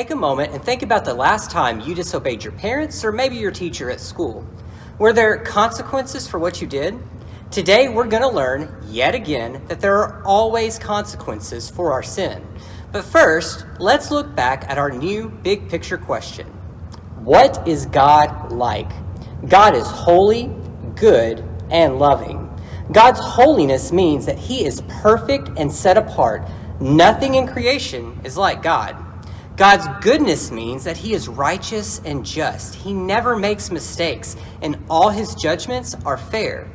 take a moment and think about the last time you disobeyed your parents or maybe your teacher at school. Were there consequences for what you did? Today, we're going to learn yet again that there are always consequences for our sin. But first, let's look back at our new big picture question. What is God like? God is holy, good, and loving. God's holiness means that he is perfect and set apart. Nothing in creation is like God. God's goodness means that he is righteous and just. He never makes mistakes, and all his judgments are fair.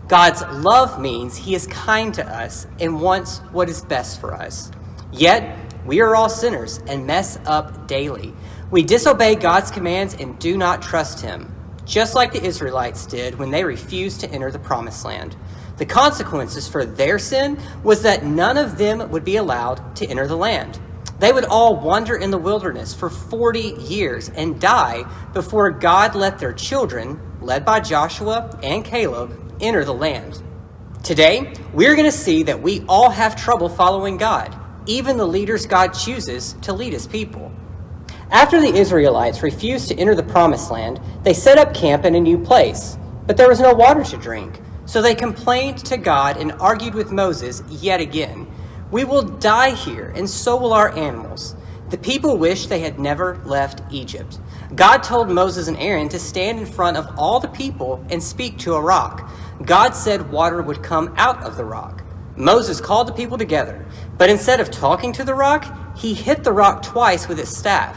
God's love means he is kind to us and wants what is best for us. Yet, we are all sinners and mess up daily. We disobey God's commands and do not trust him, just like the Israelites did when they refused to enter the promised land. The consequences for their sin was that none of them would be allowed to enter the land. They would all wander in the wilderness for 40 years and die before God let their children, led by Joshua and Caleb, enter the land. Today, we're going to see that we all have trouble following God, even the leaders God chooses to lead his people. After the Israelites refused to enter the promised land, they set up camp in a new place, but there was no water to drink. So they complained to God and argued with Moses yet again. We will die here, and so will our animals. The people wished they had never left Egypt. God told Moses and Aaron to stand in front of all the people and speak to a rock. God said water would come out of the rock. Moses called the people together, but instead of talking to the rock, he hit the rock twice with his staff.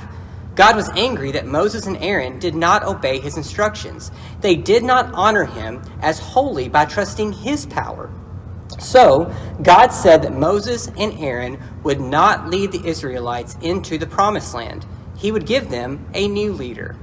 God was angry that Moses and Aaron did not obey his instructions. They did not honor him as holy by trusting his power. So God said that Moses and Aaron would not lead the Israelites into the promised land. He would give them a new leader.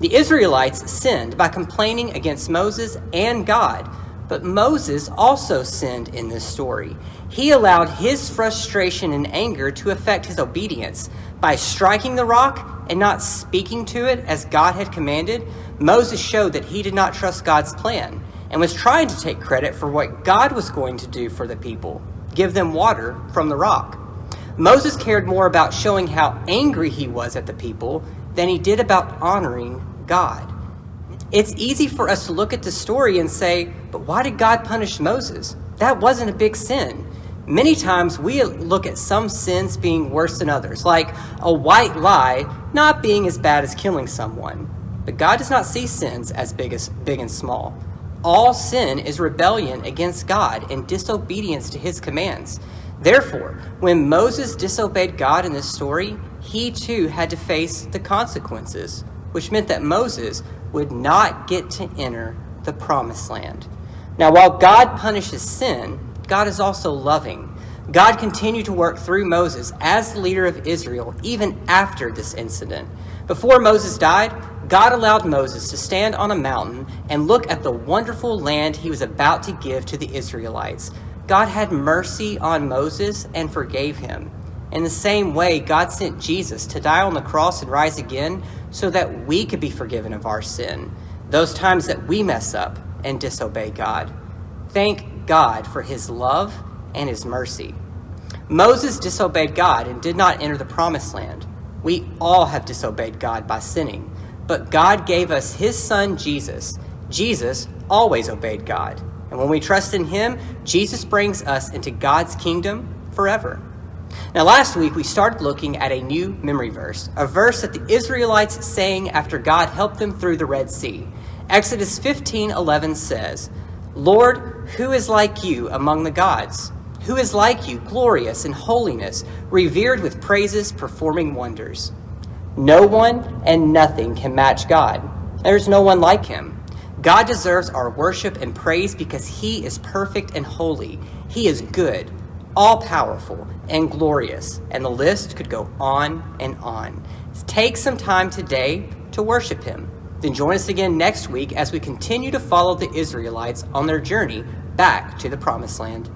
The Israelites sinned by complaining against Moses and God, but Moses also sinned in this story. He allowed his frustration and anger to affect his obedience. By striking the rock and not speaking to it as God had commanded, Moses showed that he did not trust God's plan and was trying to take credit for what God was going to do for the people, give them water from the rock. Moses cared more about showing how angry he was at the people than he did about honoring God. It's easy for us to look at the story and say, but why did God punish Moses? That wasn't a big sin. Many times we look at some sins being worse than others, like a white lie not being as bad as killing someone. But God does not see sins as big and small. All sin is rebellion against God and disobedience to his commands. Therefore, when Moses disobeyed God in this story, he too had to face the consequences, which meant that Moses would not get to enter the promised land. Now, while God punishes sin, God is also loving. God continued to work through Moses as the leader of Israel even after this incident. Before Moses died, God allowed Moses to stand on a mountain and look at the wonderful land he was about to give to the Israelites. God had mercy on Moses and forgave him. In the same way, God sent Jesus to die on the cross and rise again so that we could be forgiven of our sin, those times that we mess up and disobey God. Thank God for his love and his mercy. Moses disobeyed God and did not enter the promised land. We all have disobeyed God by sinning, but God gave us his son, Jesus. Jesus always obeyed God. And when we trust in him, Jesus brings us into God's kingdom forever. Now, last week, we started looking at a new memory verse, a verse that the Israelites sang after God helped them through the Red Sea. Exodus 15:11 says, Lord, who is like you among the gods? Who is like you, glorious in holiness, revered with praises, performing wonders? No one and nothing can match God. There's no one like him. God deserves our worship and praise because he is perfect and holy. He is good, all-powerful, and glorious. And the list could go on and on. Take some time today to worship him. Then join us again next week as we continue to follow the Israelites on their journey back to the Promised Land.